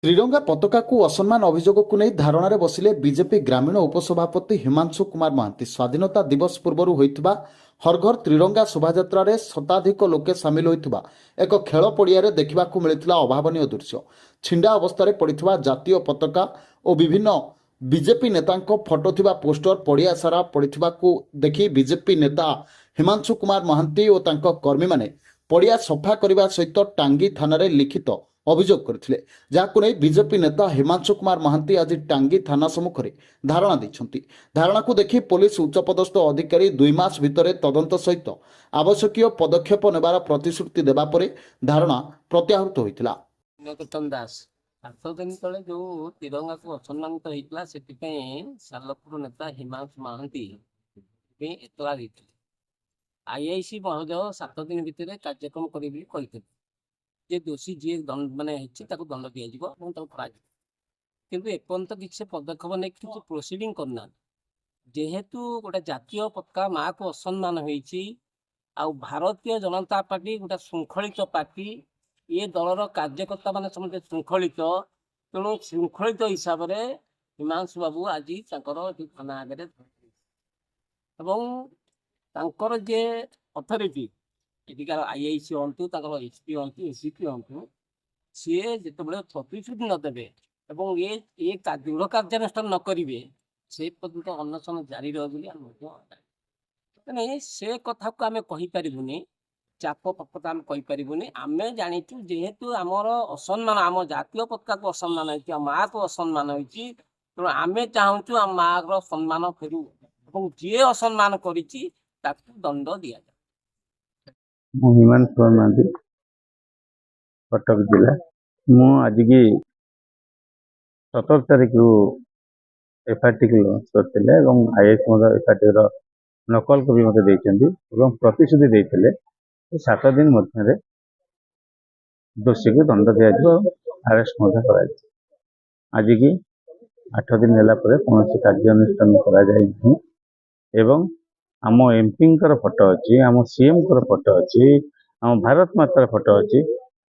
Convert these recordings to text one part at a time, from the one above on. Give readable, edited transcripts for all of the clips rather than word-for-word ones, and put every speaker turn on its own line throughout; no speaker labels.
त्रिरंगा पताका को असम्मान अभियोग को नहीं धारणा बसिले बीजेपी ग्रामीण उपसभापति हिमांशु कुमार महांती। स्वाधीनता दिवस पूर्व होता हर घर त्रिरंगा शोभायात्रा रे शताधिक लोके सामिल होता एक खेल पड़िया देखा मिलता अभावन दृश्य। छिंडा अवस्था पड़ा जातीय पताका और विभिन्न बीजेपी नेता फटो थिबा पोस्टर पड़िया सारा पड़ा देखि बीजेपी नेता हिमांशु कुमार महांती और कर्मी माने पड़िया सफा करने सहित टांगी थाना लिखित अभियोग करथिले, जाहाकु नै बीजेपी नेता हिमांशु कुमार महांती आज टांगी थाना सम्मुख में धारणा दैछन्ति। धारणा को देखि पुलिस उच्चपदस्थ अधिकारी 2 मास भितर तदंत सहित आवश्यक पदक्षेप नेबार प्रतिश्रुति देबा परे धारणा प्रत्याहृत होइतिला।
नकतन दास 7 दिन तले जो तिरंगा को असम्मानित होइतिला सेतिपई सालपुर नेता हिमांशु महांती पे एतला दैथिले। आईआईसी महोदय 7 दिन भितर कार्यक्रम करिबि कहिथिले जे दोषी जी दंड माने दंड दिया किंतु एपर्यंत किसी पदक्षेप नहीं कि प्रोसीडिंग करना जेहेतु गोटे जातीय पताका माँ को असम्मान होती भारतीय जनता पार्टी गोटे श्रृंखलित पार्टी ये दलर कार्यकर्ता मान समझे श्रृंखलित तेणु श्रृंखलित हिसाब से हिमांशु बाबू आज थाना आगे जे अथॉरिटी एटिकार आईआईसी हूँ एसपी हूँ एसीपी हूँ सी जो प्रतिश्रुति नदेवे और ये दृढ़ कार्यानुष्ठान न करेंगे से पर्यंत अनशन जारी रही से कथा को आम कहीपरूनी चाप पकता आम कहीपरूनी आम जाचु जेहेतु आमर असम्मान आम जातीय पताका को असम्मान होती माँ को असम्मान होती तेणु आम चाहूँ आम माँ सम्मान फेरू और जी असम्मान कर दंड दि जाए।
हिमांशु कुमार महांती कटक जिला मु आज की 17 तारीख एफआईआर टी लॉन्च करते आईएएस एफआईआर नकल कपी मत प्रतिश्रुति देते 7 दिन मध्य दोषी को दंड दिया आरेस्ट आज की 8 दिन है कौन कार्यानुष्ठान कर आम एमपी फोटो अच्छी आम सीएम फोटो अच्छी आम भारत मातार फोटो अच्छी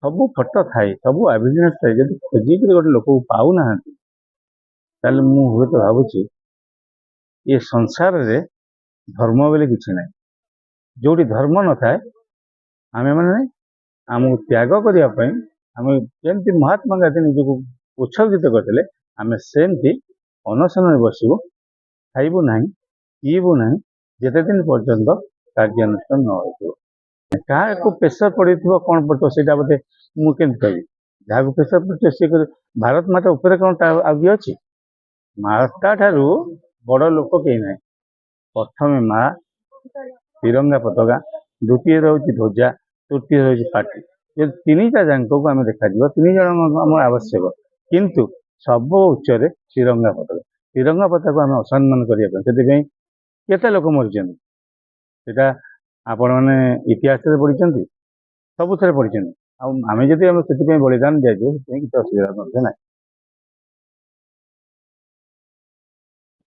सब फोटो थाए सब एविडेंस थाए जब खोजिक गोटे लोक पाऊना मुझे तो भावुची ये संसार रे धर्म बोले किसी ना जो धर्म न थाए आम मैंने आम त्याग करने आम जमी महात्मा गांधी निजक उत्सर्गित करते आम सेमती अनशन बसबू खाइबू ना पीबू ना जिते दिन पर्यंत कार्यानुष्ठान न हो क्या प्रेसर पड़े कौन पड़ो से बोधे मुझे कह जहाँ प्रेसर पड़े सी भारत माता उपर कौन आगे अच्छी माता ठारू बड़ लोक कहीं ना प्रथम माँ तिरंगा पताका द्वितीय रोचे ध्वजा तृतीय रोचे पार्टी ये 3टा जाक को आम देखा तीन जन आम आवश्यक किंतु सब उच्च तिरंगा पताका आम असम्मान करने केते लोक मरी आपण मैंने इतिहास पढ़ी सब थे पढ़ी आम जब से बलिदान दिया किसी असुविधा ना।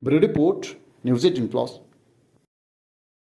Bureau report news 18+।